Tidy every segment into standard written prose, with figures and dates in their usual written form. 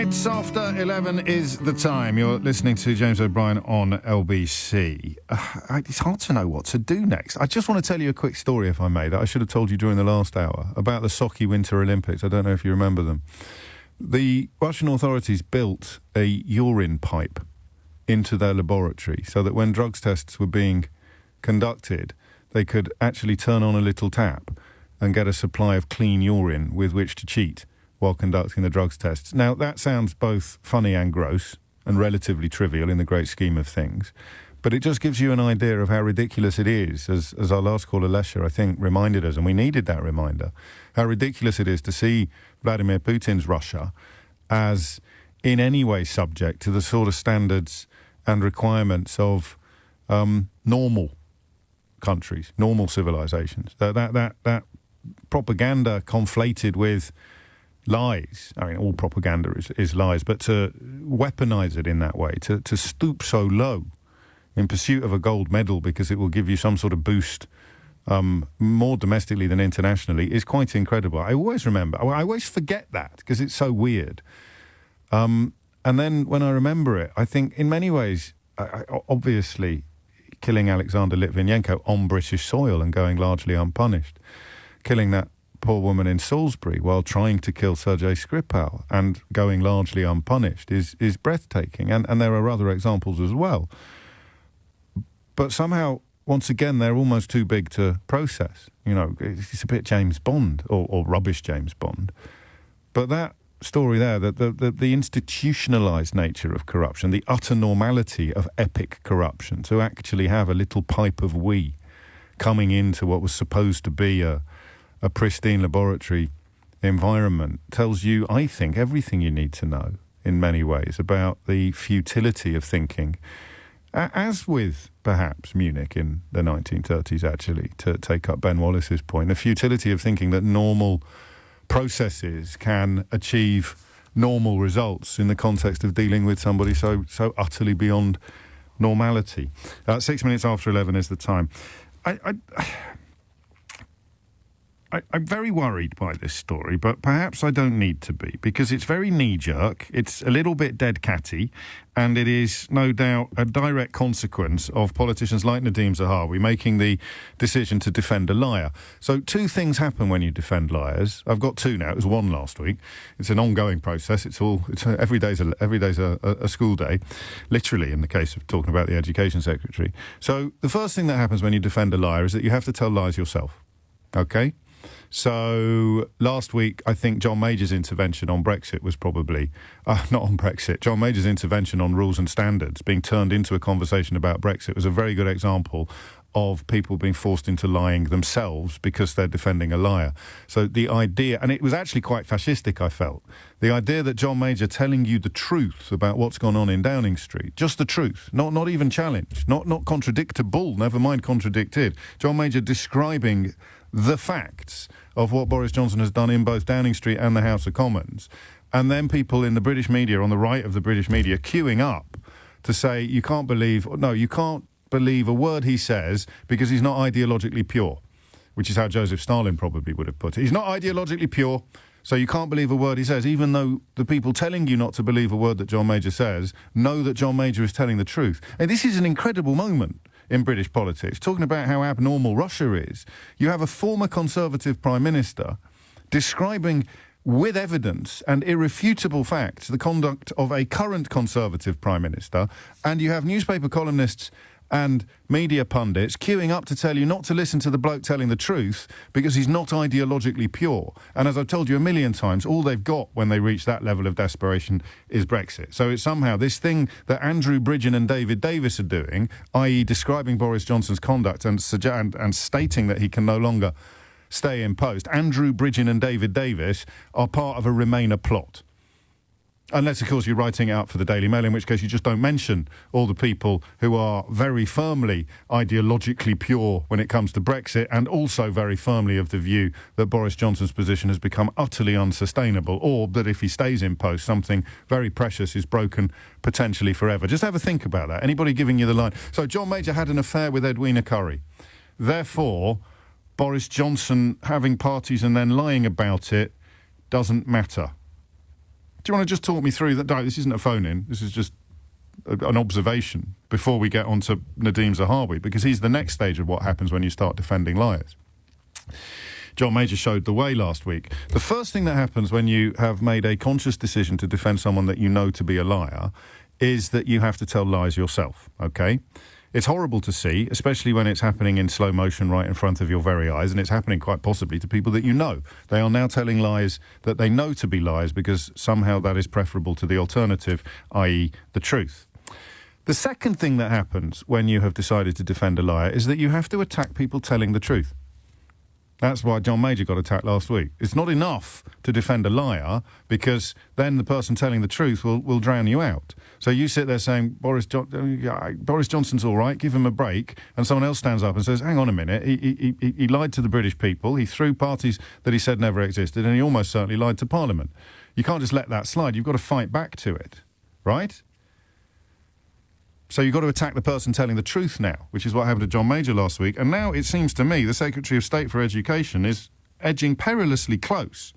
minutes after 11 is the time. You're listening to James O'Brien on LBC. It's hard to know what to do next. I just want to tell you a quick story, if I may, that I should have told you during the last hour, about the Sochi Winter Olympics. I don't know if you remember them. The Russian authorities built a urine pipe into their laboratory so that when drugs tests were being conducted, they could actually turn on a little tap and get a supply of clean urine with which to cheat while conducting the drugs tests. Now, that sounds both funny and gross and relatively trivial in the great scheme of things, but it just gives you an idea of how ridiculous it is, as our last caller, Lesher, I think, reminded us, and we needed that reminder, how ridiculous it is to see Vladimir Putin's Russia as in any way subject to the sort of standards and requirements of normal countries, normal civilizations. That propaganda conflated with lies. I mean, all propaganda is lies, but to weaponize it in that way, to stoop so low in pursuit of a gold medal because it will give you some sort of boost more domestically than internationally is quite incredible. I always remember, I always forget that because it's so weird. And then when I remember it, I think in many ways, obviously, killing Alexander Litvinenko on British soil and going largely unpunished, killing that poor woman in Salisbury while trying to kill Sergei Skripal and going largely unpunished is breathtaking. And there are other examples as well. But somehow, once again, they're almost too big to process. You know, it's a bit James Bond or rubbish James Bond. But that story there, the institutionalized nature of corruption, the utter normality of epic corruption, to actually have a little pipe of wee coming into what was supposed to be a pristine laboratory environment tells you, I think, everything you need to know in many ways about the futility of thinking, as with perhaps Munich in the 1930s, actually, to take up Ben Wallace's point, the futility of thinking that normal processes can achieve normal results in the context of dealing with somebody so utterly beyond normality. 6 minutes after 11 is the time. I'm very worried by this story, but perhaps I don't need to be, because it's very knee-jerk, it's a little bit dead-catty, and it is no doubt a direct consequence of politicians like Nadhim Zahawi making the decision to defend a liar. So two things happen when you defend liars. I've got two now. It was one last week. It's an ongoing process. Every day's a school day, literally, in the case of talking about the Education Secretary. So the first thing that happens when you defend a liar is that you have to tell lies yourself. Okay? So last week, I think John Major's intervention on Brexit was probably, not on Brexit, John Major's intervention on rules and standards being turned into a conversation about Brexit was a very good example of people being forced into lying themselves because they're defending a liar. So the idea, and it was actually quite fascistic, I felt, the idea that John Major telling you the truth about what's gone on in Downing Street, just the truth, not even challenged, not contradictable, never mind contradicted, John Major describing the facts of what Boris Johnson has done in both Downing Street and the House of Commons, and then people in the British media, on the right of the British media, queuing up to say, you can't believe a word he says because he's not ideologically pure, which is how Joseph Stalin probably would have put it. He's not ideologically pure, so you can't believe a word he says, even though the people telling you not to believe a word that John Major says know that John Major is telling the truth. And this is an incredible moment in British politics, talking about how abnormal Russia is. You have a former Conservative Prime Minister describing with evidence and irrefutable facts the conduct of a current Conservative Prime Minister, and you have newspaper columnists and media pundits queuing up to tell you not to listen to the bloke telling the truth because he's not ideologically pure. And as I've told you a million times, all they've got when they reach that level of desperation is Brexit. So it's somehow this thing that Andrew Bridgen and David Davis are doing, i.e. describing Boris Johnson's conduct and stating that he can no longer stay in post. Andrew Bridgen and David Davis are part of a Remainer plot. Unless, of course, you're writing it up for the Daily Mail, in which case you just don't mention all the people who are very firmly ideologically pure when it comes to Brexit, and also very firmly of the view that Boris Johnson's position has become utterly unsustainable, or that if he stays in post, something very precious is broken potentially forever. Just have a think about that. Anybody giving you the line? So John Major had an affair with Edwina Currie. Therefore, Boris Johnson having parties and then lying about it doesn't matter. Do you want to just talk me through that? This isn't a phone-in. This is just an observation before we get on to Nadhim Zahawi, because he's the next stage of what happens when you start defending liars. John Major showed the way last week. The first thing that happens when you have made a conscious decision to defend someone that you know to be a liar is that you have to tell lies yourself, okay? It's horrible to see, especially when it's happening in slow motion right in front of your very eyes, and it's happening quite possibly to people that you know. They are now telling lies that they know to be lies because somehow that is preferable to the alternative, i.e. the truth. The second thing that happens when you have decided to defend a liar is that you have to attack people telling the truth. That's why John Major got attacked last week. It's not enough to defend a liar, because then the person telling the truth will drown you out. So you sit there saying, Boris Johnson's all right, give him a break, and someone else stands up and says, hang on a minute, he lied to the British people, he threw parties that he said never existed, and he almost certainly lied to Parliament. You can't just let that slide. You've got to fight back to it, right? So you've got to attack the person telling the truth now, which is what happened to John Major last week. And now it seems to me the Secretary of State for Education is edging perilously close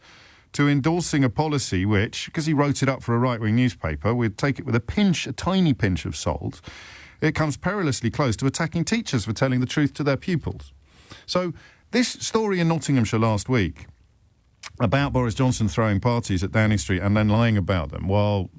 to endorsing a policy which, because he wrote it up for a right-wing newspaper, we'd take it with a tiny pinch of salt, it comes perilously close to attacking teachers for telling the truth to their pupils. So this story in Nottinghamshire last week about Boris Johnson throwing parties at Downing Street and then lying about them while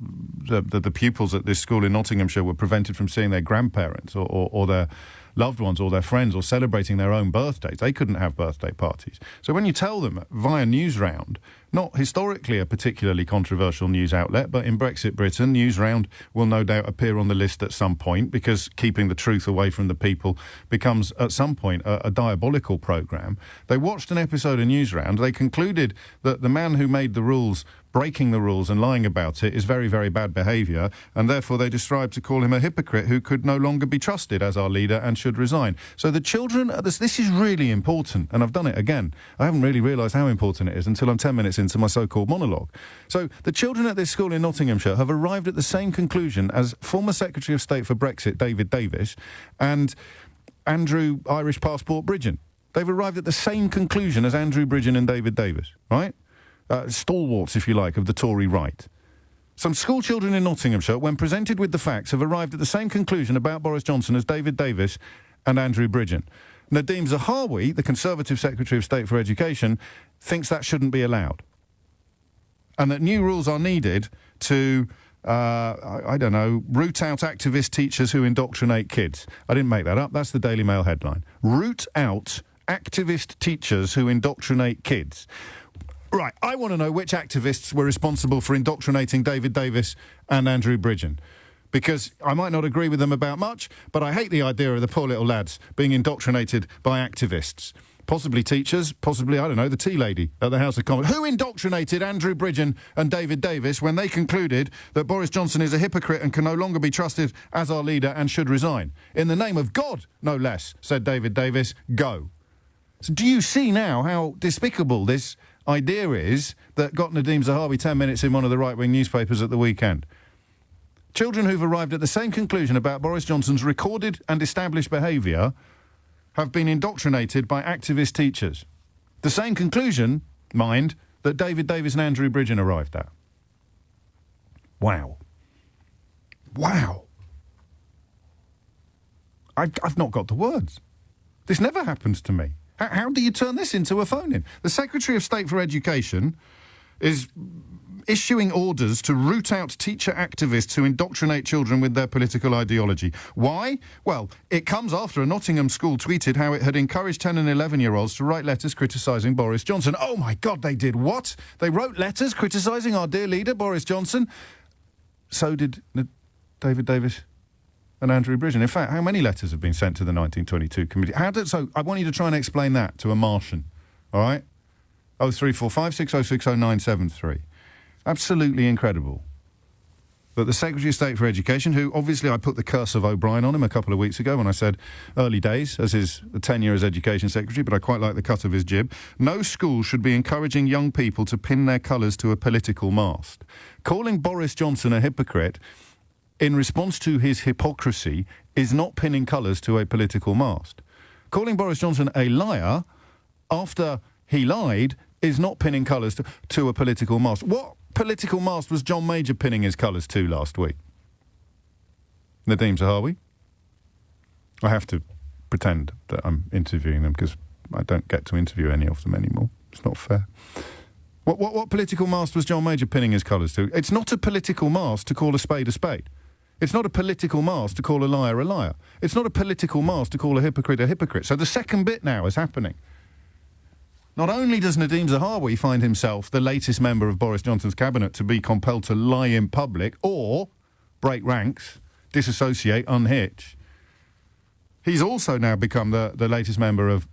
the pupils at this school in Nottinghamshire were prevented from seeing their grandparents or their loved ones or their friends or celebrating their own birthdays. They couldn't have birthday parties. So when you tell them via Newsround, not historically a particularly controversial news outlet, but in Brexit Britain, Newsround will no doubt appear on the list at some point, because keeping the truth away from the people becomes at some point a diabolical programme. They watched an episode of Newsround. They concluded that the man who made the rules, breaking the rules and lying about it, is very, very bad behaviour, and therefore they decided to call him a hypocrite who could no longer be trusted as our leader and should resign. So the children, this is really important, and I've done it again. I haven't really realised how important it is until I'm 10 minutes into my so-called monologue. So the children at this school in Nottinghamshire have arrived at the same conclusion as former Secretary of State for Brexit, David Davis, and Andrew Irish Passport Bridgen. They've arrived at the same conclusion as Andrew Bridgen and David Davis, right? Stalwarts, if you like, of the Tory right. Some school children in Nottinghamshire, when presented with the facts, have arrived at the same conclusion about Boris Johnson as David Davis and Andrew Bridgen. Nadhim Zahawi, the Conservative Secretary of State for Education, thinks that shouldn't be allowed, and that new rules are needed to, root out activist teachers who indoctrinate kids. I didn't make that up. That's the Daily Mail headline. Root out activist teachers who indoctrinate kids. Right, I want to know which activists were responsible for indoctrinating David Davis and Andrew Bridgen. Because I might not agree with them about much, but I hate the idea of the poor little lads being indoctrinated by activists. Possibly teachers, possibly, I don't know, the tea lady at the House of Commons. Who indoctrinated Andrew Bridgen and David Davis when they concluded that Boris Johnson is a hypocrite and can no longer be trusted as our leader and should resign? In the name of God, no less, said David Davis, go. So do you see now how despicable this idea is that got Nadhim Zahawi 10 minutes in one of the right-wing newspapers at the weekend? Children who've arrived at the same conclusion about Boris Johnson's recorded and established behaviour have been indoctrinated by activist teachers. The same conclusion, mind, that David Davis and Andrew Bridgen arrived at. Wow. Wow. I've not got the words. This never happens to me. How do you turn this into a phone-in? The Secretary of State for Education is issuing orders to root out teacher activists who indoctrinate children with their political ideology. Why? Well, it comes after a Nottingham school tweeted how it had encouraged 10 and 11-year-olds to write letters criticising Boris Johnson. Oh, my God, they did what? They wrote letters criticising our dear leader, Boris Johnson? So did David Davis and Andrew Bridgen. In fact, how many letters have been sent to the 1922 committee? So I want you to try and explain that to a Martian, all right? 0345 6060 973. Absolutely incredible that the Secretary of State for Education, who obviously I put the curse of O'Brien on him a couple of weeks ago when I said early days as his tenure as Education Secretary, but I quite like the cut of his jib. No school should be encouraging young people to pin their colours to a political mast. Calling Boris Johnson a hypocrite in response to his hypocrisy is not pinning colours to a political mast. Calling Boris Johnson a liar after he lied is not pinning colours to a political mast. What political mast was John Major pinning his colours to last week? Nadhim Zahawi? I have to pretend that I'm interviewing them because I don't get to interview any of them anymore. It's not fair. What political mast was John Major pinning his colours to? It's not a political mast to call a spade a spade. It's not a political mast to call a liar a liar. It's not a political mast to call a hypocrite a hypocrite. So the second bit now is happening. Not only does Nadhim Zahawi find himself the latest member of Boris Johnson's cabinet to be compelled to lie in public or break ranks, disassociate, unhitch, he's also now become the latest member of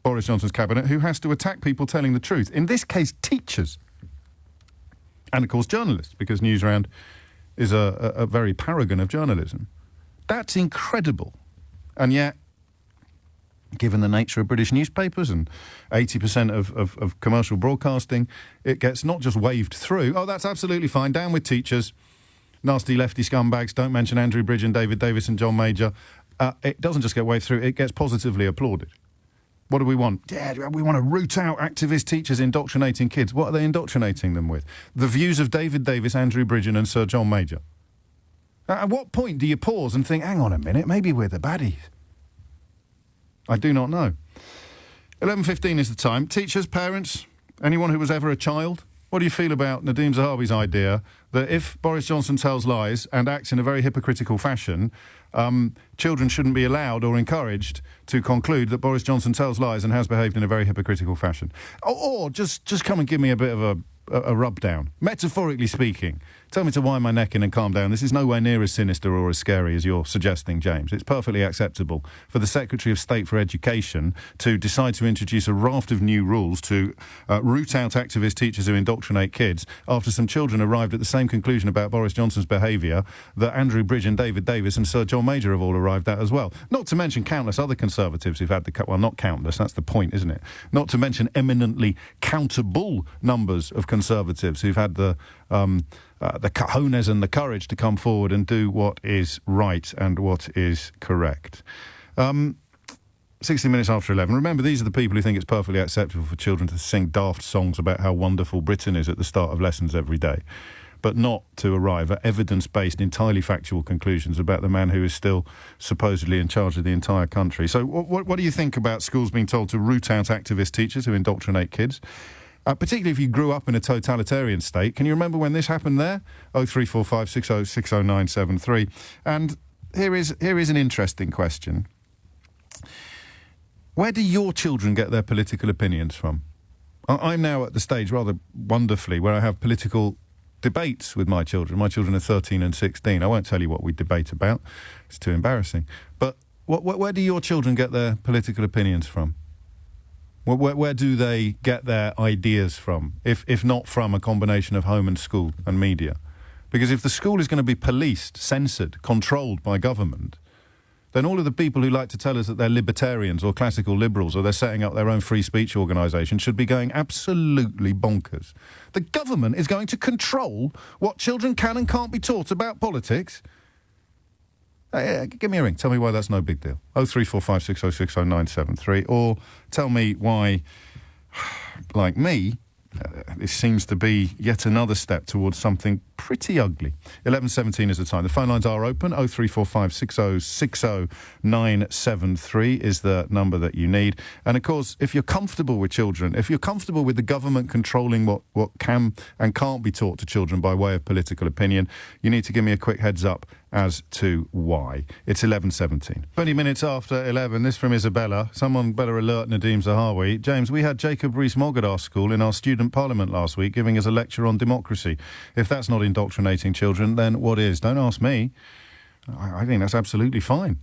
Boris Johnson's cabinet who has to attack people telling the truth. In this case, teachers. And, of course, journalists, because Newsround is a very paragon of journalism. That's incredible. And yet, given the nature of British newspapers and 80% of commercial broadcasting, it gets not just waved through, oh, that's absolutely fine, down with teachers, nasty lefty scumbags, don't mention Andrew Bridgen, David Davis and John Major. It doesn't just get waved through, it gets positively applauded. What do we want? Yeah, we want to root out activist teachers indoctrinating kids. What are they indoctrinating them with? The views of David Davis, Andrew Bridgen and Sir John Major. At what point do you pause and think, hang on a minute, maybe we're the baddies? I do not know. 11:15 is the time. Teachers, parents, anyone who was ever a child, what do you feel about Nadhim Zahawi's idea that if Boris Johnson tells lies and acts in a very hypocritical fashion, children shouldn't be allowed or encouraged to conclude that Boris Johnson tells lies and has behaved in a very hypocritical fashion? Or just come and give me a bit of a rub down. Metaphorically speaking, tell me to wind my neck in and calm down. This is nowhere near as sinister or as scary as you're suggesting, James. It's perfectly acceptable for the Secretary of State for Education to decide to introduce a raft of new rules to root out activist teachers who indoctrinate kids after some children arrived at the same conclusion about Boris Johnson's behaviour that Andrew Bridgen, David Davis and Sir John Major have all arrived at as well. Not to mention countless other Conservatives who've had well, not countless, that's the point, isn't it? Not to mention eminently countable numbers of Conservatives who've had the cojones and the courage to come forward and do what is right and what is correct. 60 minutes after 11. Remember, these are the people who think it's perfectly acceptable for children to sing daft songs about how wonderful Britain is at the start of lessons every day, but not to arrive at evidence-based, entirely factual conclusions about the man who is still supposedly in charge of the entire country. So what do you think about schools being told to root out activist teachers who indoctrinate kids? Particularly if you grew up in a totalitarian state. Can you remember when this happened there? 0345 60 60973. And here is an interesting question. Where do your children get their political opinions from? I'm now at the stage, rather wonderfully, where I have political debates with my children. My children are 13 and 16. I won't tell you what we debate about. It's too embarrassing. But where do your children get their political opinions from? Where do they get their ideas from, if not from a combination of home and school and media? Because if the school is going to be policed, censored, controlled by government, then all of the people who like to tell us that they're libertarians or classical liberals or they're setting up their own free speech organisation should be going absolutely bonkers. The government is going to control what children can and can't be taught about politics. Give me a ring. Tell me why that's no big deal. 0345 60 60973. Or tell me why, like me, this seems to be yet another step towards something pretty ugly. 11:17 is the time. The phone lines are open. 0345 60 60973 is the number that you need. And, of course, if you're comfortable with children, if you're comfortable with the government controlling what can and can't be taught to children by way of political opinion, you need to give me a quick heads up as to why. It's 11:17. 20 minutes after 11, this from Isabella. Someone better alert Nadhim Zahawi. James, we had Jacob Rees-Mogg at our school in our student parliament last week giving us a lecture on democracy. If that's not indoctrinating children, then what is? Don't ask me. I think that's absolutely fine.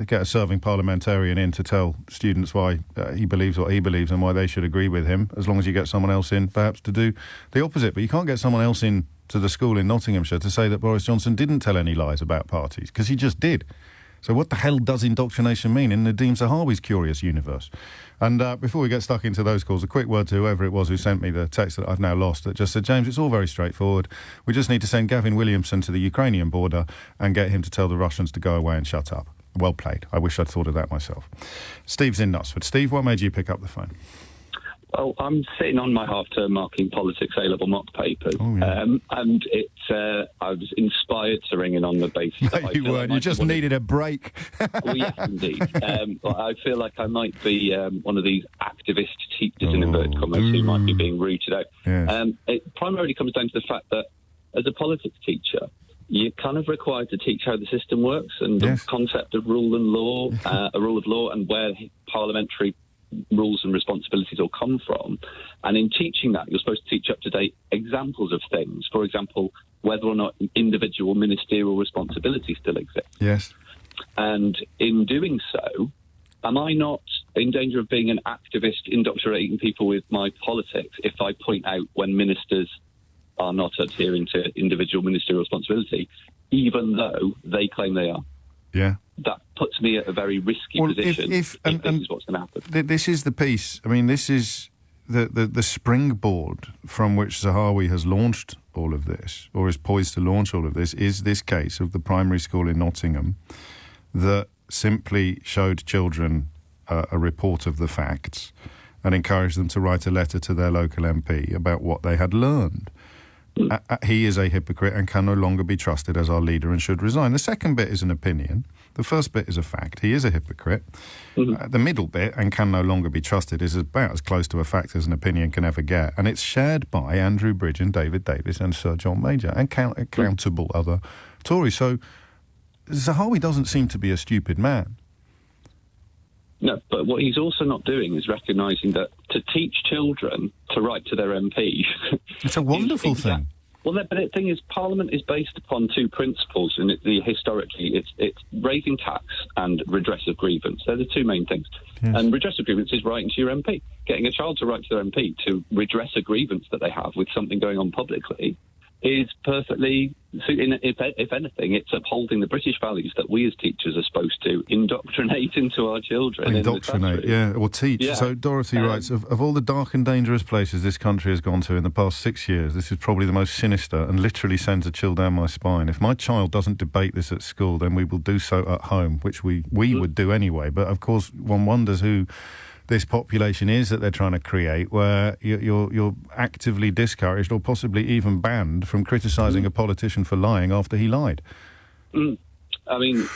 Get a serving parliamentarian in to tell students why he believes what he believes and why they should agree with him, as long as you get someone else in, perhaps, to do the opposite. But you can't get someone else in to the school in Nottinghamshire to say that Boris Johnson didn't tell any lies about parties, because he just did. So what the hell does indoctrination mean in Nadhim Zahawi's curious universe? And before we get stuck into those calls, a quick word to whoever it was who sent me the text that I've now lost that just said, James, it's all very straightforward. We just need to send Gavin Williamson to the Ukrainian border and get him to tell the Russians to go away and shut up. Well played. I wish I'd thought of that myself. Steve's in Knutsford. Steve, what made you pick up the phone? Well, I'm sitting on my half-term marking politics A-level mock papers, and I was inspired to ring in on the basis that you weren't. You just needed a break. Well, yes, indeed. I feel like I might be one of these activist teachers in inverted commas who might be being rooted out. Yes. It primarily comes down to the fact that as a politics teacher, you're kind of required to teach how the system works and the concept of rule and law, a rule of law, and where parliamentary rules and responsibilities all come from. And in teaching that, you're supposed to teach up-to-date examples of things. For example, whether or not individual ministerial responsibility still exists. Yes. And in doing so, am I not in danger of being an activist indoctrinating people with my politics if I point out when ministers are not adhering to individual ministerial responsibility, even though they claim they are? Yeah. That puts me at a very risky position if this is what's going to happen. This is the piece. I mean, this is the springboard from which Zahawi has launched all of this, or is poised to launch all of this, is this case of the primary school in Nottingham that simply showed children a report of the facts and encouraged them to write a letter to their local MP about what they had learned. He is a hypocrite and can no longer be trusted as our leader and should resign. The second bit is an opinion. The first bit is a fact. He is a hypocrite. The middle bit, and can no longer be trusted, is about as close to a fact as an opinion can ever get. And it's shared by Andrew Bridge and David Davis and Sir John Major and countable other Tories. So Zahawi doesn't seem to be a stupid man. No, but what he's also not doing is recognising that to teach children to write to their MP... It's a wonderful thing. Well, but the thing is, Parliament is based upon two principles, and historically it's raising tax and redress of grievance. They're the two main things. Yes. And redress of grievance is writing to your MP. Getting a child to write to their MP to redress a grievance that they have with something going on publicly is perfectly... If anything, it's upholding the British values that we as teachers are supposed to indoctrinate into our children. Indoctrinate, or teach. Yeah. So Dorothy writes, of all the dark and dangerous places this country has gone to in the past 6 years, this is probably the most sinister and literally sends a chill down my spine. If my child doesn't debate this at school, then we will do so at home, which we would do anyway. But of course, one wonders who this population is that they're trying to create, where you're actively discouraged or possibly even banned from criticising a politician for lying after he lied. I mean,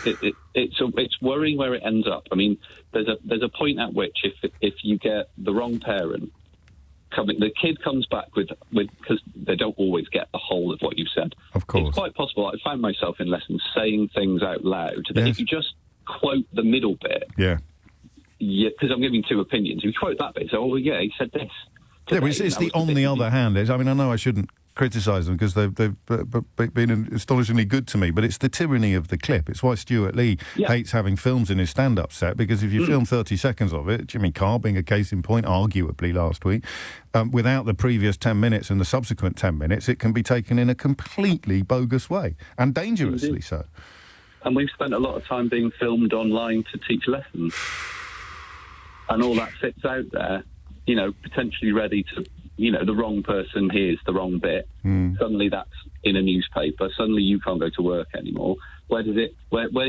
it's worrying where it ends up. I mean, there's a point at which if you get the wrong parent the kid comes back with because they don't always get the whole of what you've said. Of course, it's quite possible. I found myself in lessons saying things out loud that if you just quote the middle bit, because I'm giving two opinions. If you quote that bit, so he said this. Yeah, but it's the on the other hand. I mean, I know I shouldn't criticise them because they've been astonishingly good to me, but it's the tyranny of the clip. It's why Stuart Lee hates having films in his stand-up set, because if you film 30 seconds of it, Jimmy Carr being a case in point, arguably last week, without the previous 10 minutes and the subsequent 10 minutes, it can be taken in a completely bogus way, and dangerously so. And we've spent a lot of time being filmed online to teach lessons. And all that sits out there, potentially ready to, the wrong person hears the wrong bit. Suddenly that's in a newspaper. Suddenly you can't go to work anymore. Where do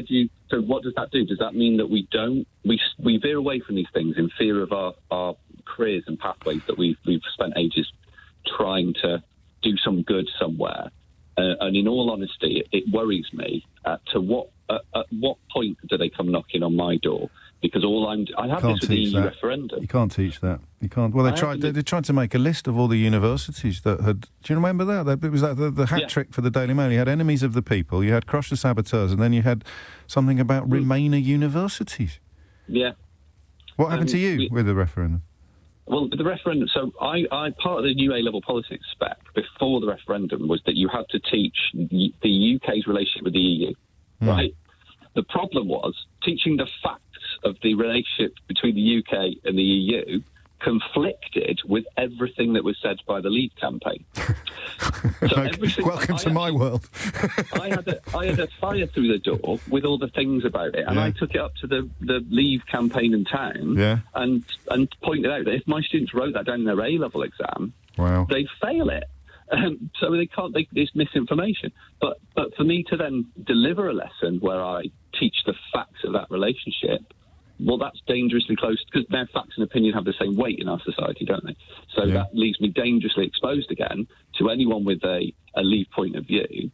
you, so what does that do? Does that mean that we veer away from these things in fear of our careers and pathways that we've spent ages trying to do some good somewhere? And in all honesty, it worries me at what point do they come knocking on my door? Because I have this with the EU referendum. You can't teach that. You can't. Well, they tried to make a list of all the universities that had... Do you remember that? It was the hat trick for the Daily Mail. You had enemies of the people, you had crush the saboteurs, and then you had something about Remainer universities. Yeah. What happened to you with the referendum? Well, the referendum... So I part of the new A-level politics spec before the referendum was that you had to teach the UK's relationship with the EU, right? The problem was teaching the facts of the relationship between the UK and the EU conflicted with everything that was said by the Leave campaign. So welcome to my world. I had a fire through the door with all the things about it, and I took it up to the Leave campaign in town and pointed out that if my students wrote that down in their A-level exam, they'd fail it. So they can't. It's misinformation. But for me to then deliver a lesson where I teach the facts of that relationship well, that's dangerously close, because now facts and opinion have the same weight in our society, don't they? So that leaves me dangerously exposed again to anyone with a Leave point of view,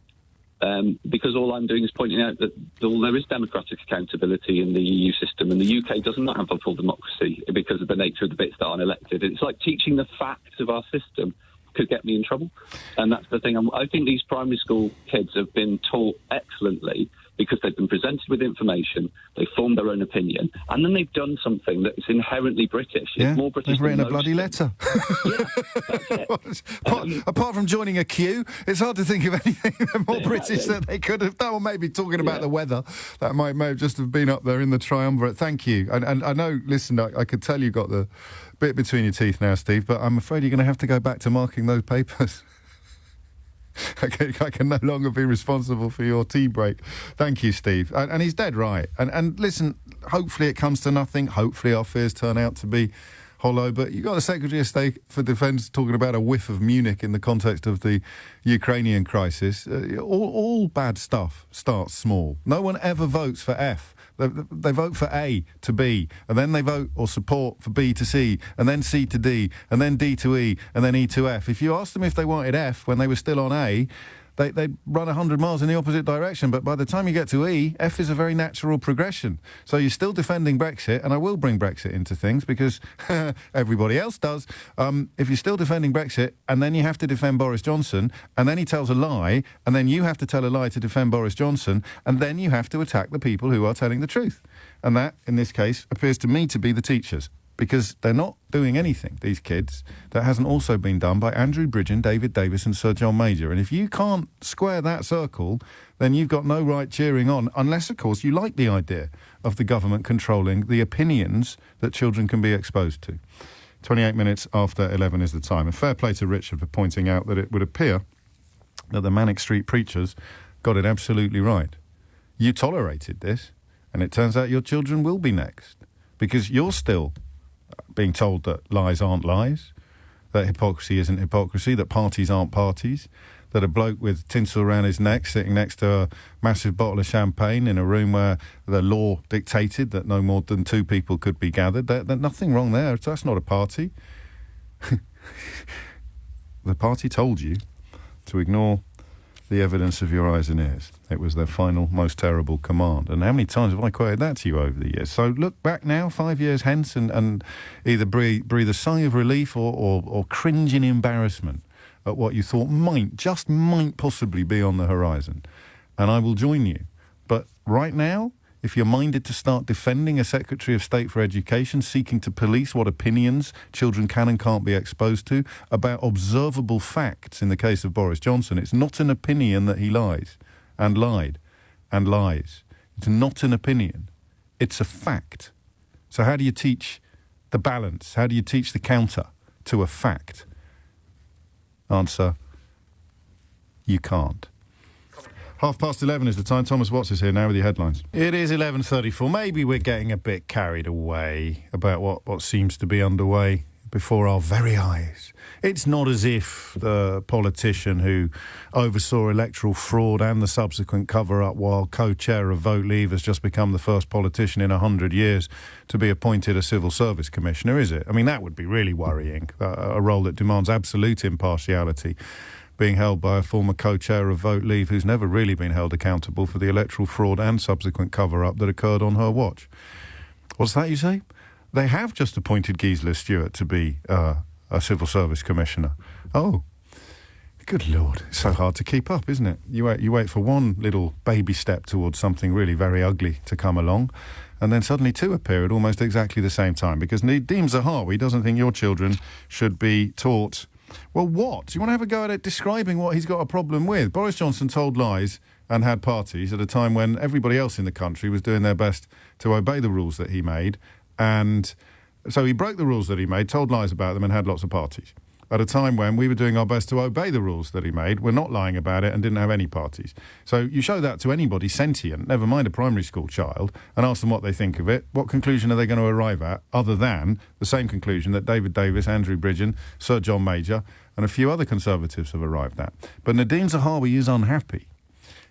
because all I'm doing is pointing out that there is democratic accountability in the EU system, and the UK does not have a full democracy because of the nature of the bits that aren't elected. It's like teaching the facts of our system could get me in trouble, and that's the thing. I think these primary school kids have been taught excellently because they've been presented with information, they formed their own opinion, and then they've done something that is inherently British. Yeah, it's more British. They've written than a bloody letter. Yeah, that's it. Apart from joining a queue, it's hard to think of anything more British that they could have done. Or maybe talking about the weather. That may have just have been up there in the triumvirate. Thank you. And I know, listen, I could tell you got the bit between your teeth now, Steve, but I'm afraid you're going to have to go back to marking those papers. I can no longer be responsible for your tea break. Thank you, Steve. And he's dead right. And listen, hopefully it comes to nothing. Hopefully our fears turn out to be hollow. But you got the Secretary of State for Defence talking about a whiff of Munich in the context of the Ukrainian crisis. All bad stuff starts small. No one ever votes for F. They vote for A to B, and then they vote or support for B to C, and then C to D, and then D to E, and then E to F. If you asked them if they wanted F when they were still on A, they'd run 100 miles in the opposite direction. But by the time you get to E, F is a very natural progression. So you're still defending Brexit, and I will bring Brexit into things because everybody else does. If you're still defending Brexit, and then you have to defend Boris Johnson, and then he tells a lie, and then you have to tell a lie to defend Boris Johnson, and then you have to attack the people who are telling the truth. And that, in this case, appears to me to be the teachers. Because they're not doing anything, these kids, that hasn't also been done by Andrew Bridgen, David Davis and Sir John Major. And if you can't square that circle, then you've got no right cheering on, unless, of course, you like the idea of the government controlling the opinions that children can be exposed to. 28 minutes after 11 is the time. And fair play to Richard for pointing out that it would appear that the Manic Street preachers got it absolutely right. You tolerated this, and it turns out your children will be next, because you're still being told that lies aren't lies, that hypocrisy isn't hypocrisy, that parties aren't parties, that a bloke with tinsel around his neck sitting next to a massive bottle of champagne in a room where the law dictated that no more than 2 people could be gathered, there's nothing wrong there. That's not a party. The party told you to ignore the evidence of your eyes and ears. It was their final, most terrible command. And how many times have I quoted that to you over the years? So look back now, 5 years hence, and either breathe a sigh of relief or cringe in embarrassment at what you thought might possibly be on the horizon. And I will join you. But right now, if you're minded to start defending a Secretary of State for Education seeking to police what opinions children can and can't be exposed to about observable facts in the case of Boris Johnson, it's not an opinion that he lies and lied and lies. It's not an opinion. It's a fact. So how do you teach the balance? How do you teach the counter to a fact? Answer, you can't. 11:30 is the time. Thomas Watts is here now with your headlines. It is 11:34. Maybe we're getting a bit carried away about what seems to be underway before our very eyes. It's not as if the politician who oversaw electoral fraud and the subsequent cover-up while co-chair of Vote Leave has just become the first politician in 100 years to be appointed a civil service commissioner, is it? I mean, that would be really worrying, a role that demands absolute impartiality, being held by a former co-chair of Vote Leave who's never really been held accountable for the electoral fraud and subsequent cover-up that occurred on her watch. What's that you say? They have just appointed Gisela Stewart to be a civil service commissioner. Oh, good Lord. It's so hard to keep up, isn't it? You wait for one little baby step towards something really very ugly to come along, and then suddenly 2 appear at almost exactly the same time, because Nadhim Zahawi doesn't think your children should be taught. Well, what? Do you want to have a go at it describing what he's got a problem with? Boris Johnson told lies and had parties at a time when everybody else in the country was doing their best to obey the rules that he made. And so he broke the rules that he made, told lies about them and had lots of parties. At a time when we were doing our best to obey the rules that he made, we're not lying about it and didn't have any parties. So you show that to anybody sentient, never mind a primary school child, and ask them what they think of it. What conclusion are they going to arrive at, other than the same conclusion that David Davis, Andrew Bridgen, Sir John Major and a few other Conservatives have arrived at? But Nadhim Zahawi is unhappy.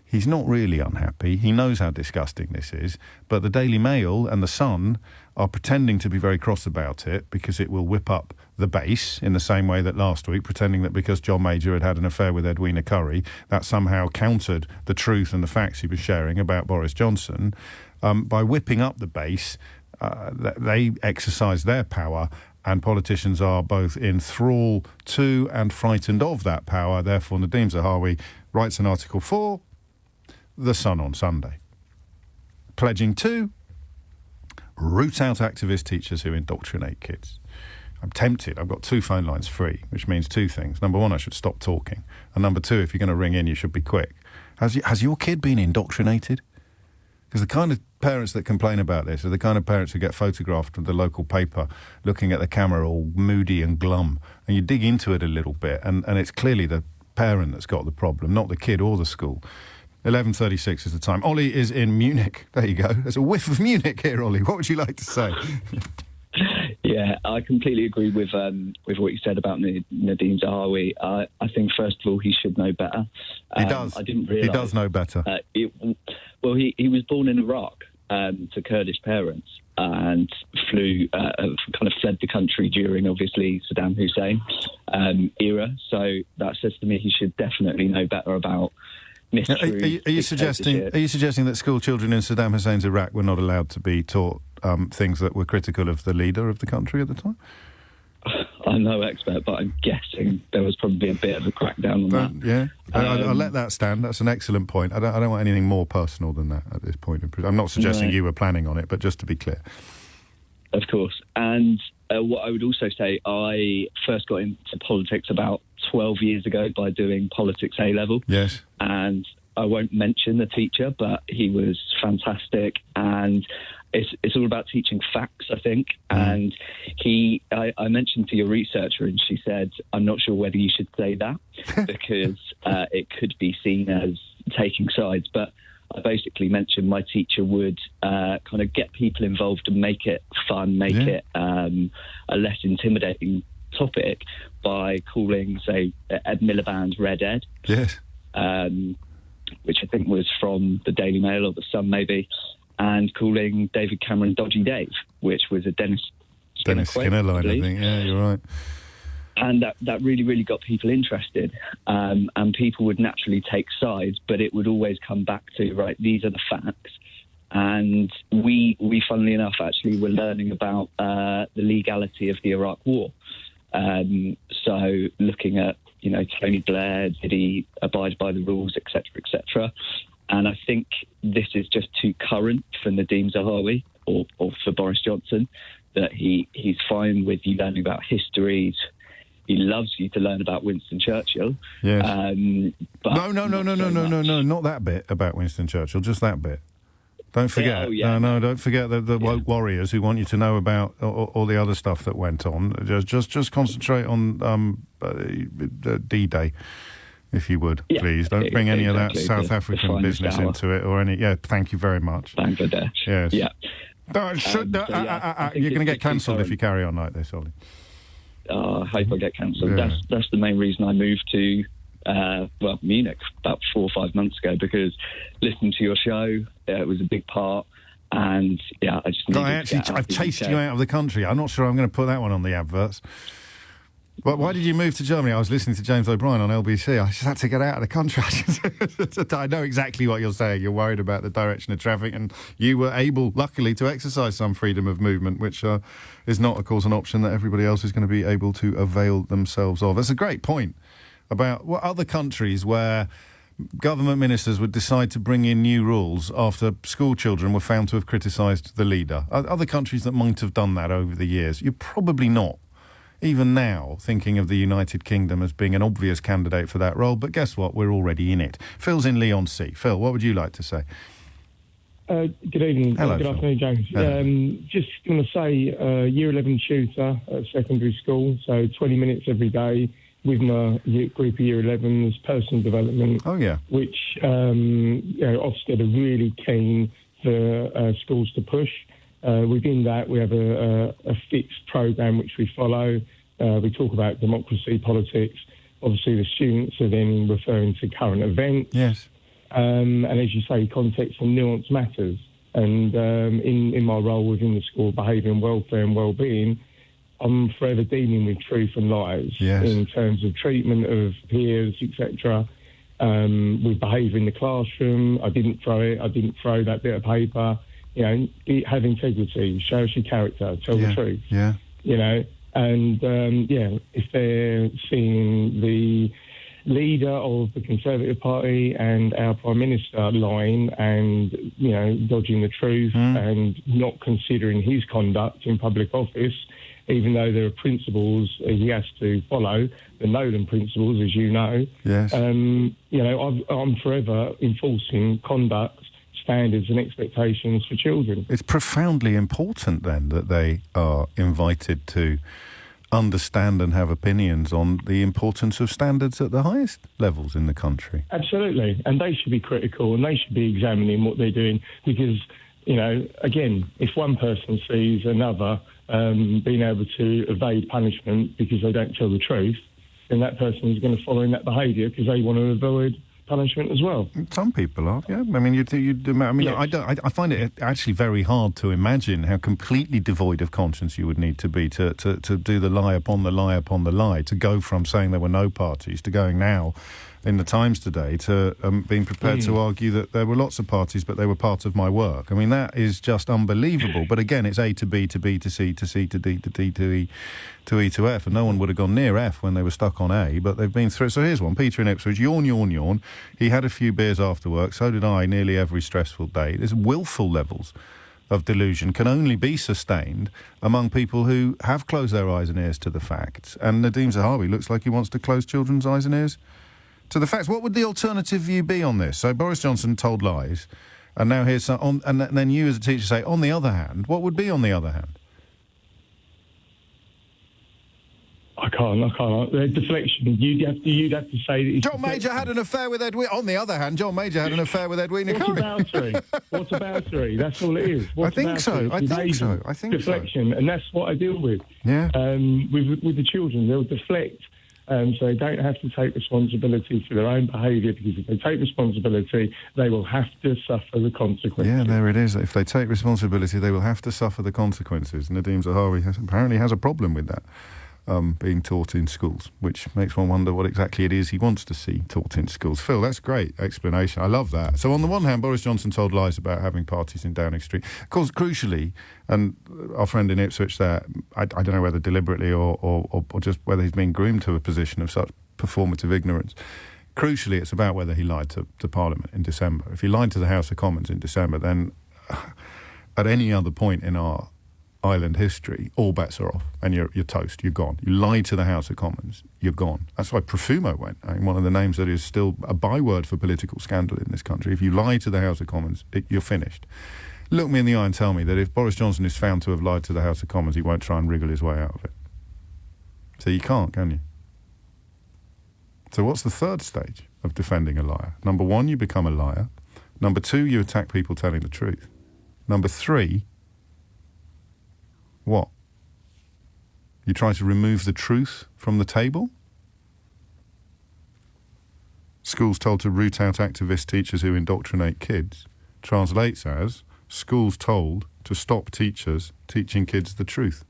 He's not really unhappy. He knows how disgusting this is. But the Daily Mail and the Sun are pretending to be very cross about it because it will whip up the base in the same way that last week, pretending that because John Major had had an affair with Edwina Currie, that somehow countered the truth and the facts he was sharing about Boris Johnson. By whipping up the base, they exercise their power, and politicians are both in thrall to and frightened of that power. Therefore, Nadhim Zahawi writes an article for The Sun on Sunday, pledging to root out activist teachers who indoctrinate kids. I'm tempted. I've got 2 phone lines free, which means 2 things. Number 1, I should stop talking. And number 2, if you're going to ring in, you should be quick. Has your kid been indoctrinated? Because the kind of parents that complain about this are the kind of parents who get photographed with the local paper looking at the camera all moody and glum. And you dig into it a little bit, and it's clearly the parent that's got the problem, not the kid or the school. 11:36 is the time. Ollie is in Munich. There you go. There's a whiff of Munich here, Ollie. What would you like to say? Yeah, I completely agree with what you said about Nadhim Zahawi. I think, first of all, he should know better. He does. I didn't realise. He does know better. He was born in Iraq to Kurdish parents and kind of fled the country during, obviously, Saddam Hussein era. So that says to me he should definitely know better about mystery. Are you suggesting that school children in Saddam Hussein's Iraq were not allowed to be taught things that were critical of the leader of the country at the time? I'm no expert, but I'm guessing there was probably a bit of a crackdown on that. Yeah, I'll let that stand. That's an excellent point. I don't want anything more personal than that at this point. I'm not suggesting you were planning on it, but just to be clear. Of course. And what I would also say, I first got into politics about 12 years ago by doing politics A-level. Yes. And I won't mention the teacher, but he was fantastic. And it's all about teaching facts, I think. And I mentioned to your researcher, and she said, I'm not sure whether you should say that because it could be seen as taking sides. But I basically mentioned my teacher would kind of get people involved and make it fun, make it a less intimidating topic by calling, say, Ed Miliband's Red Ed. Yes. Which I think was from the Daily Mail or the Sun maybe, and calling David Cameron Dodgy Dave, which was a Dennis Skinner line, I think. Yeah, you're right. And that really, really got people interested. And people would naturally take sides, but it would always come back to, right, these are the facts. And we funnily enough, actually were learning about the legality of the Iraq War. So looking at, Tony Blair, did he abide by the rules, et cetera, and I think this is just too current for Nadhim Zahawi or for Boris Johnson, that he's fine with you learning about histories. He loves you to learn about Winston Churchill. Yes. But No, not that bit about Winston Churchill, just that bit. Don't forget. Don't forget the woke warriors who want you to know about all the other stuff that went on. Just concentrate on D-Day, if you would, please. Don't bring any of that South African business into it or any. Yeah, thank you very much. Bangladesh. Yes. Yeah. You're going to get cancelled if you carry on like this, Ollie. I hope I get cancelled. Yeah. That's the main reason I moved to Munich about 4 or 5 months ago, because listening to your show, it was a big part. And I just needed I've chased you out of the country. I'm not sure I'm going to put that one on the adverts. But why did you move to Germany? I was listening to James O'Brien on LBC. I just had to get out of the country. I know exactly what you're saying. You're worried about the direction of traffic, and you were able, luckily, to exercise some freedom of movement, which is not, of course, an option that everybody else is going to be able to avail themselves of. That's a great point about what other countries where government ministers would decide to bring in new rules after school children were found to have criticised the leader. Other countries that might have done that over the years. You're probably not, even now, thinking of the United Kingdom as being an obvious candidate for that role. But guess what? We're already in it. Phil's in Leon C. Phil, what would you like to say? Good evening. Hello, good afternoon, James. Just going to say, Year 11 tutor at secondary school, so 20 minutes every day with my group of Year 11s, personal development. Oh, yeah. Which Ofsted are really keen for schools to push. Within that, we have a fixed programme which we follow. We talk about democracy, politics. Obviously, the students are then referring to current events. Yes. And as you say, context and nuance matters. And in my role within the school, behaviour and welfare and well-being, I'm forever dealing with truth and lies in terms of treatment of peers, etc. With behaviour in the classroom, I didn't throw it. I didn't throw that bit of paper. You know, have integrity, show us your character, tell the truth. Yeah. You know, and if they're seeing the leader of the Conservative Party and our Prime Minister lying and, you know, dodging the truth and not considering his conduct in public office, even though there are principles he has to follow, the Nolan principles, as you know. Yes. You know, I'm forever enforcing conduct, standards and expectations for children. It's profoundly important, then, that they are invited to understand and have opinions on the importance of standards at the highest levels in the country. Absolutely. And they should be critical and they should be examining what they're doing because, you know, again, if one person sees another being able to evade punishment because they don't tell the truth, then that person is going to follow in that behaviour because they want to avoid punishment as well. Some people are, yeah. I mean, I find it actually very hard to imagine how completely devoid of conscience you would need to be to do the lie upon the lie upon the lie, to go from saying there were no parties to going now in the Times today to being prepared to argue that there were lots of parties but they were part of my work. I mean, that is just unbelievable. But again, it's A to B to B to C to C to D to D to E to E to F, and no one would have gone near F when they were stuck on A, but they've been through. So here's one. Peter in Ipswich, yawn, yawn, yawn. He had a few beers after work, so did I, nearly every stressful day. There's willful levels of delusion can only be sustained among people who have closed their eyes and ears to the facts. And Nadhim Zahawi looks like he wants to close children's eyes and ears to the facts. What would the alternative view be on this? So Boris Johnson told lies, and now here's some, and then you as a teacher say, on the other hand, what would be on the other hand? I can't. Deflection. You'd have to say that John Major had an affair with Edwina. On the other hand, John Major had an affair with Edwina Curry. What's aboutery? That's all it is. I think so. Deflection, and that's what I deal with. Yeah. With the children, they'll deflect. So they don't have to take responsibility for their own behaviour, because if they take responsibility, they will have to suffer the consequences. Yeah, there it is. If they take responsibility, they will have to suffer the consequences. Nadhim Zahawi apparently has a problem with that. Being taught in schools, which makes one wonder what exactly it is he wants to see taught in schools. Phil, that's great explanation. I love that. So on the one hand, Boris Johnson told lies about having parties in Downing Street. Of course, crucially, and our friend in Ipswich there, I don't know whether deliberately or just whether he's been groomed to a position of such performative ignorance. Crucially, it's about whether he lied to Parliament in December. If he lied to the House of Commons in December, then at any other point in our island history, all bets are off, and you're toast. You're gone. You lied to the House of Commons. You're gone. That's why Profumo went. I mean, one of the names that is still a byword for political scandal in this country. If you lie to the House of Commons, you're finished. Look me in the eye and tell me that if Boris Johnson is found to have lied to the House of Commons, he won't try and wriggle his way out of it. So you can't, can you? So what's the third stage of defending a liar? Number one, you become a liar. Number two, you attack people telling the truth. Number three, what? You try to remove the truth from the table? Schools told to root out activist teachers who indoctrinate kids translates as schools told to stop teachers teaching kids the truth.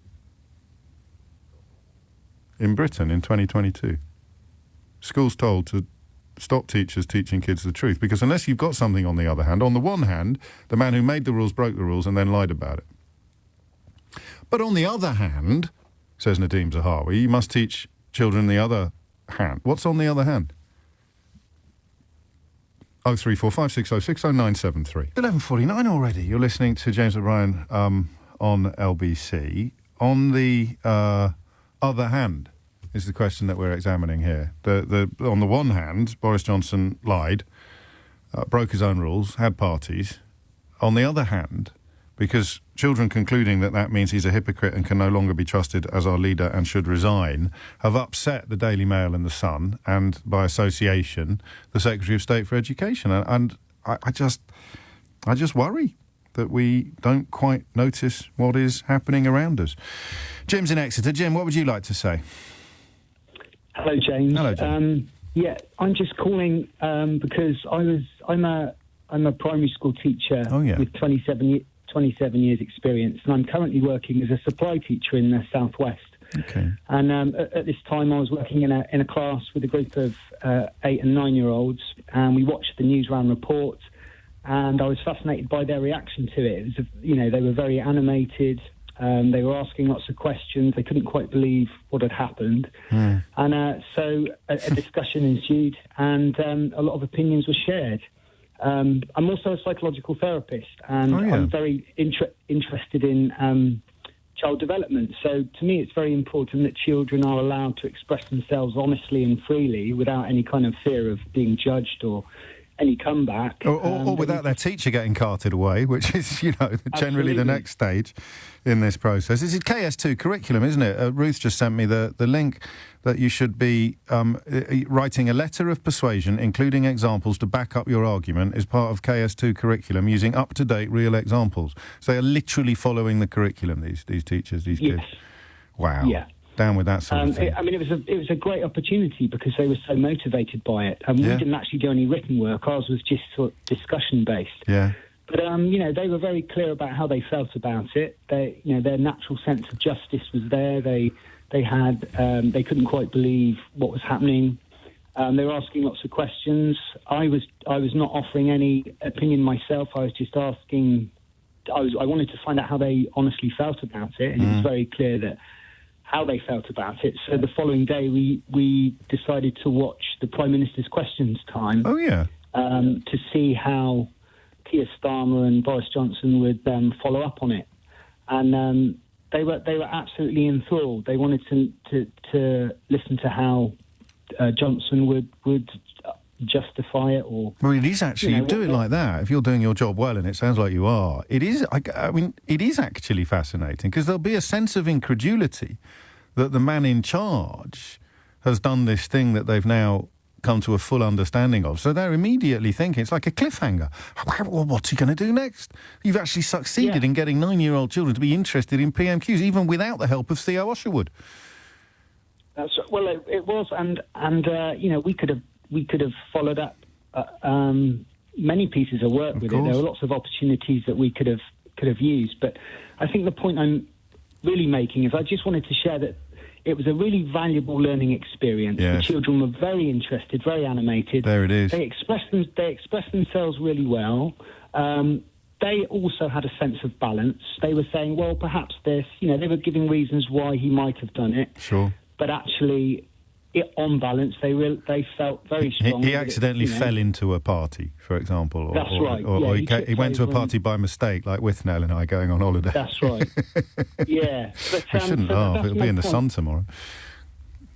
In Britain in 2022. Schools told to stop teachers teaching kids the truth, because unless you've got something on the other hand, on the one hand, the man who made the rules broke the rules and then lied about it. But on the other hand, says Nadhim Zahawi, you must teach children the other hand. What's on the other hand? 03456060973. 11:49 already. You're listening to James O'Brien on LBC. On the other hand is the question that we're examining here. On the one hand, Boris Johnson lied, broke his own rules, had parties. On the other hand, because children concluding that means he's a hypocrite and can no longer be trusted as our leader and should resign, have upset the Daily Mail and the Sun, and by association, the Secretary of State for Education. And I just worry that we don't quite notice what is happening around us. Jim's in Exeter. Jim, what would you like to say? Hello, James. Hello, Jim. Yeah, I'm just calling because I'm a primary school teacher with 27 years experience, and I'm currently working as a supply teacher in the southwest. Okay. And at this time, I was working in a class with a group of 8 and 9-year-olds, and we watched the newsround report, and I was fascinated by their reaction to it. It was, they were very animated. They were asking lots of questions. They couldn't quite believe what had happened. And so a discussion ensued, and a lot of opinions were shared. I'm also a psychological therapist, and I'm very interested in child development. So to me, it's very important that children are allowed to express themselves honestly and freely without any kind of fear of being judged or any comeback. Or without their teacher getting carted away, which is, generally the next stage in this process. This is KS2 curriculum, isn't it? Ruth just sent me the link that you should be writing a letter of persuasion, including examples to back up your argument, as part of KS2 curriculum, using up-to-date real examples. So they are literally following the curriculum, these teachers, these kids. Wow. Yeah. Down with that sort of thing. It was a great opportunity because they were so motivated by it. We didn't actually do any written work. Ours was just sort of discussion-based. Yeah. But, they were very clear about how they felt about it. Their natural sense of justice was there. They couldn't quite believe what was happening. They were asking lots of questions. I was not offering any opinion myself. I was just asking. I wanted to find out how they honestly felt about it, and it was very clear that how they felt about it. So the following day, we decided to watch the Prime Minister's Questions Time. Oh yeah. To see how Keir Starmer and Boris Johnson would follow up on it, and they were absolutely enthralled. They wanted to listen to how Johnson would justify it, or it is actually you do it like that. If you're doing your job well, and it sounds like you are, it is. It is actually fascinating because there'll be a sense of incredulity that the man in charge has done this thing that they've now come to a full understanding of. So they're immediately thinking it's like a cliffhanger. What's he going to do next? You've actually succeeded in getting 9-year-old children to be interested in PMQs, even without the help of Theo Osherwood. That's well, it was, and we could have followed up many pieces of work with it. There were lots of opportunities that we could have used. But I think the point I'm really making is I just wanted to share that it was a really valuable learning experience. Yes. The children were very interested, very animated. There it is. They expressed themselves really well. They also had a sense of balance. They were saying, well, perhaps this, they were giving reasons why he might have done it. Sure. But actually, on balance, they felt very strong. He accidentally fell into a party, for example. That's right. Or he went to a party by mistake, like Withnell and I going on holiday. That's right. Yeah. But, we shouldn't laugh. It'll be in the sun tomorrow.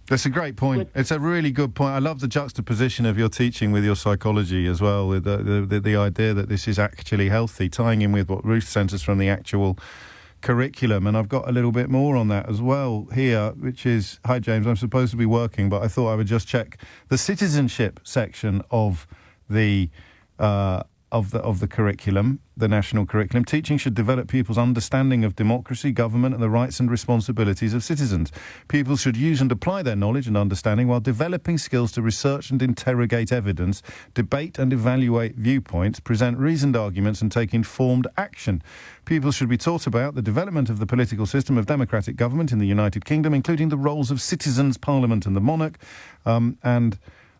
That's a great point. It's a really good point. I love the juxtaposition of your teaching with your psychology as well, with the idea that this is actually healthy, tying in with what Ruth sent us from the actual curriculum. And I've got a little bit more on that as well here, which is, hi James, I'm supposed to be working, but I thought I would just check the citizenship section of the curriculum, the national curriculum. Teaching should develop pupils' understanding of democracy, government, and the rights and responsibilities of citizens. Pupils should use and apply their knowledge and understanding while developing skills to research and interrogate evidence, debate and evaluate viewpoints, present reasoned arguments, and take informed action. Pupils should be taught about the development of the political system of democratic government in the United Kingdom, including the roles of citizens, Parliament, and the monarch, and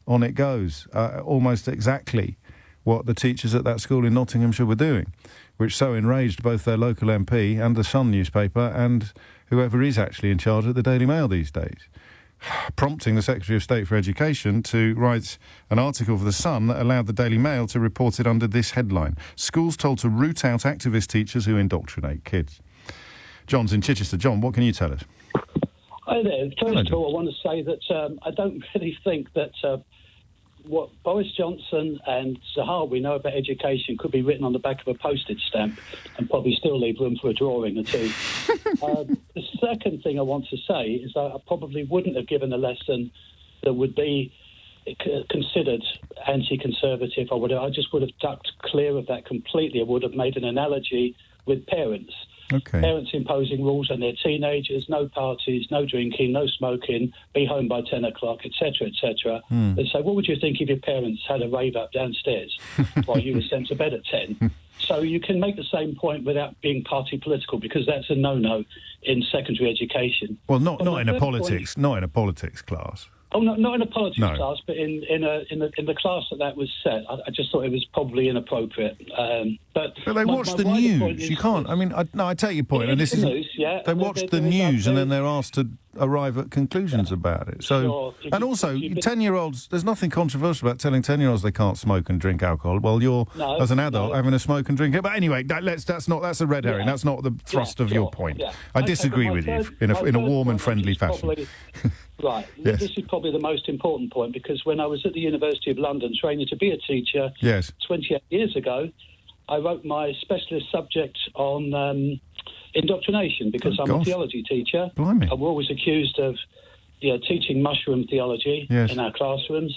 on it goes. Almost exactly what the teachers at that school in Nottinghamshire were doing, which so enraged both their local MP and the Sun newspaper and whoever is actually in charge at the Daily Mail these days, prompting the Secretary of State for Education to write an article for the Sun that allowed the Daily Mail to report it under this headline: Schools told to root out activist teachers who indoctrinate kids. John's in Chichester. John, what can you tell us? Hi there. First of all, I want to say that I don't really think that what Boris Johnson and Zahawi know about education could be written on the back of a postage stamp and probably still leave room for a drawing or two. The second thing I want to say is that I probably wouldn't have given a lesson that would be considered anti-conservative. I just would have ducked clear of that completely. I would have made an analogy with parents. Okay. Parents imposing rules on their teenagers, no parties, no drinking, no smoking, be home by 10 o'clock, etc., etc. They say, what would you think if your parents had a rave up downstairs while you were sent to bed at 10? So you can make the same point without being party political, because that's a no-no in secondary education. Well, not in a politics class. Oh, not in a politics class, but in the class that was set. I just thought it was probably inappropriate. But they watch the news. You can't. I mean, I take your point, and this is. They watch the news, and then they're asked to arrive at conclusions about it. So, and also, 10-year-olds. There's nothing controversial about telling 10-year-olds they can't smoke and drink alcohol. Well, you're as an adult having a smoke and drink it. But anyway, that's a red herring. That's not the thrust of your point. Yeah. I disagree with you in a warm and friendly fashion. Right. Yes. This is probably the most important point, because when I was at the University of London training to be a teacher 28 years ago, I wrote my specialist subject on indoctrination, because I'm a theology teacher. Blimey. I'm always accused of teaching mushroom theology in our classrooms.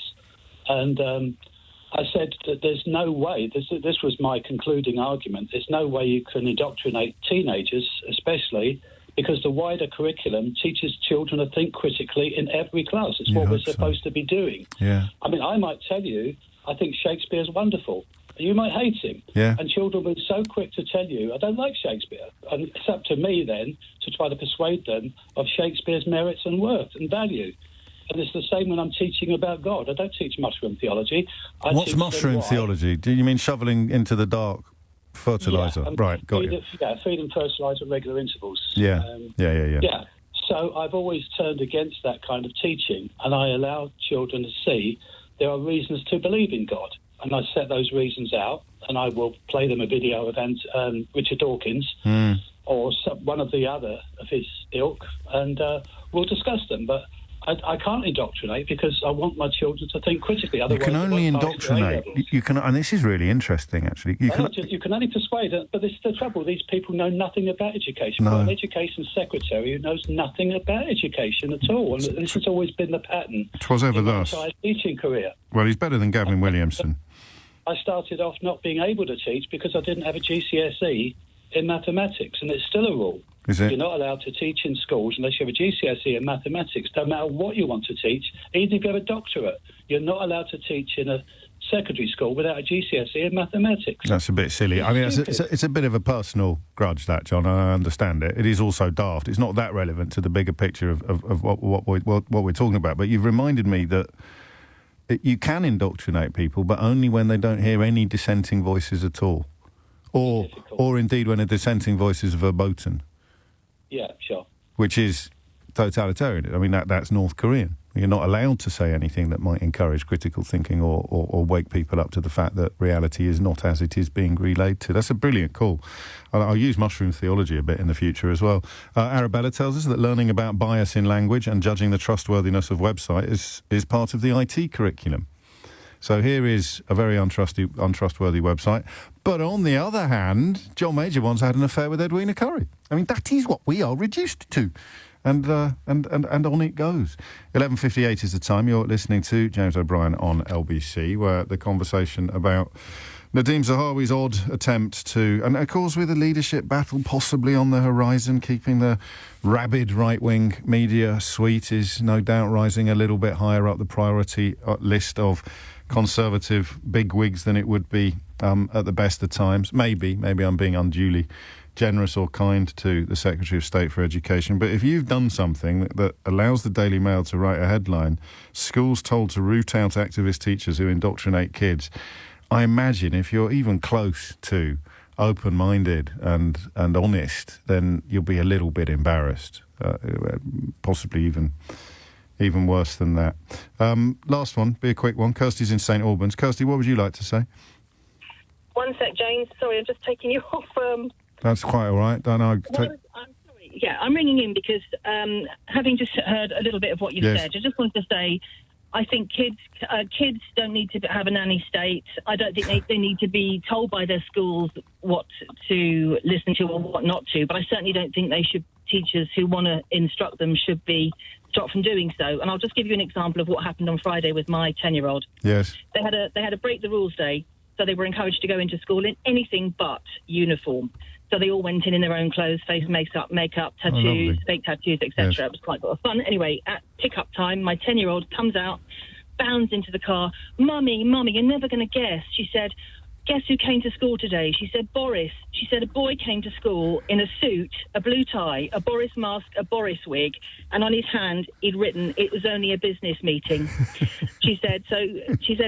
And I said that there's no way, this was my concluding argument, there's no way you can indoctrinate teenagers, especially, because the wider curriculum teaches children to think critically in every class. It's what we're supposed to be doing. Yeah. I mean, I might tell you, I think Shakespeare's wonderful. You might hate him. Yeah. And children were so quick to tell you, I don't like Shakespeare. And it's up to me then to try to persuade them of Shakespeare's merits and worth and value. And it's the same when I'm teaching about God. I don't teach mushroom theology. What's mushroom theology? Do you mean shoveling into the dark fertiliser? Right, got you. Feed and fertiliser at regular intervals. Yeah. Yeah. So I've always turned against that kind of teaching, and I allow children to see there are reasons to believe in God. And I set those reasons out, and I will play them a video of Richard Dawkins or one of the other of his ilk, and we'll discuss them. But I can't indoctrinate, because I want my children to think critically. Otherwise, you can only indoctrinate. You can, and this is really interesting, actually. You can only persuade. But this is the trouble. These people know nothing about education. No. We've got an education secretary who knows nothing about education at all, and this has always been the pattern. 'Twas ever thus. My teaching career. Well, he's better than Gavin Williamson. I started off not being able to teach because I didn't have a GCSE in mathematics, and it's still a rule. Is it? You're not allowed to teach in schools unless you have a GCSE in mathematics. No matter what you want to teach, even if you have a doctorate, you're not allowed to teach in a secondary school without a GCSE in mathematics. That's a bit silly. I mean, it's a bit of a personal grudge, that, John, and I understand it. It is also daft. It's not that relevant to the bigger picture of what we're talking about. But you've reminded me that you can indoctrinate people, but only when they don't hear any dissenting voices at all. Or indeed when a dissenting voice is verboten. Yeah, sure. Which is totalitarian. I mean, that's North Korean. You're not allowed to say anything that might encourage critical thinking or wake people up to the fact that reality is not as it is being relayed to. That's a brilliant call. I'll use mushroom theology a bit in the future as well. Arabella tells us that learning about bias in language and judging the trustworthiness of websites is part of the IT curriculum. So here is a very untrustworthy website. But on the other hand, John Major once had an affair with Edwina Curry. I mean, that is what we are reduced to. And on it goes. 11:58 is the time. You're listening to James O'Brien on LBC, where the conversation about Nadhim Zahawi's odd attempt to, and of course with a leadership battle possibly on the horizon, keeping the rabid right-wing media sweet is no doubt rising a little bit higher up the priority list of conservative bigwigs than it would be at the best of times. Maybe I'm being unduly generous or kind to the Secretary of State for Education, but if you've done something that allows the Daily Mail to write a headline, schools told to root out activist teachers who indoctrinate kids, I imagine if you're even close to open-minded and honest, then you'll be a little bit embarrassed, possibly even worse than that. Last one, be a quick one. Kirsty's in St Albans. Kirsty, what would you like to say? One sec, James. Sorry, I'm just taking you off. That's quite all right. I'm sorry. Yeah, I'm ringing in because having just heard a little bit of what you said, I just wanted to say I think kids don't need to have a nanny state. I don't think they need to be told by their schools what to listen to or what not to. But I certainly don't think teachers who want to instruct them should be stopped from doing so. And I'll just give you an example of what happened on Friday with my 10-year-old. Yes. They had a break the rules day, so they were encouraged to go into school in anything but uniform. So they all went in their own clothes, face makeup, tattoos, fake tattoos, etc. Yes. It was quite a lot of fun. Anyway, at pick-up time, my 10-year-old comes out, bounds into the car. Mummy, you're never going to guess. She said, guess who came to school today? She said, Boris. She said, a boy came to school in a suit, a blue tie, a Boris mask, a Boris wig, and on his hand he'd written, it was only a business meeting. She said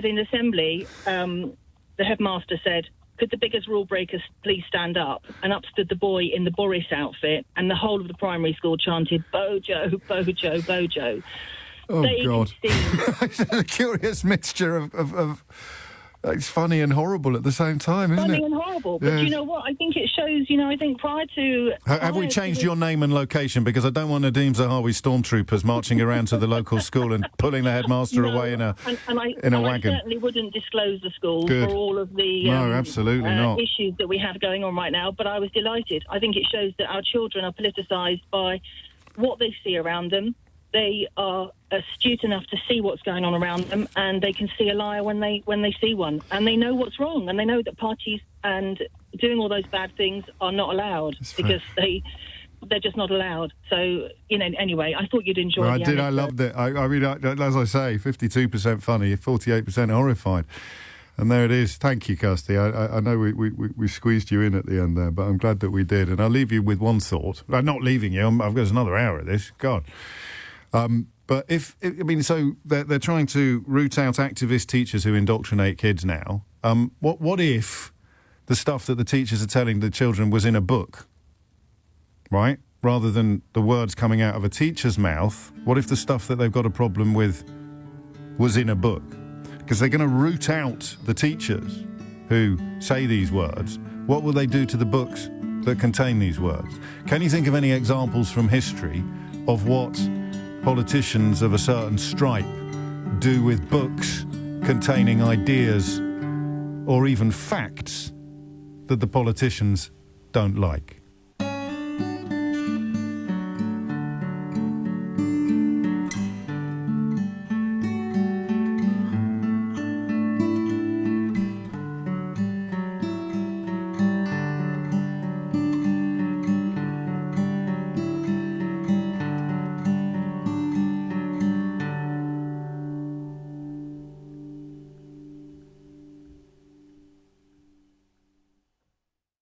in assembly, the headmaster said, could the biggest rule breakers please stand up? And up stood the boy in the Boris outfit, and the whole of the primary school chanted, Bojo, Bojo, Bojo. Oh, God. It's a curious mixture of it's funny and horrible at the same time, isn't it? Funny and horrible. But you know what? I think it shows, I think prior to... Have we changed your name and location? Because I don't want Nadhim Zahawi stormtroopers marching around to the local school and pulling the headmaster away in a wagon. I certainly wouldn't disclose the school for all of the absolutely not. issues that we have going on right now, but I was delighted. I think it shows that our children are politicised by what they see around them. They are astute enough to see what's going on around them, and they can see a liar when they see one, and they know what's wrong, and they know that parties and doing all those bad things are not allowed because they're just not allowed. So anyway, I thought you'd enjoy. I did. I loved it. I mean, as I say, 52% funny, 48% horrified. And there it is. Thank you, Kirsty. I know we squeezed you in at the end there, but I'm glad that we did. And I'll leave you with one thought. I'm not leaving you. I've got another hour of this. God. But so they're trying to root out activist teachers who indoctrinate kids now. What if the stuff that the teachers are telling the children was in a book, right? Rather than the words coming out of a teacher's mouth, what if the stuff that they've got a problem with was in a book? Because they're going to root out the teachers who say these words. What will they do to the books that contain these words? Can you think of any examples from history of what politicians of a certain stripe do with books containing ideas or even facts that the politicians don't like?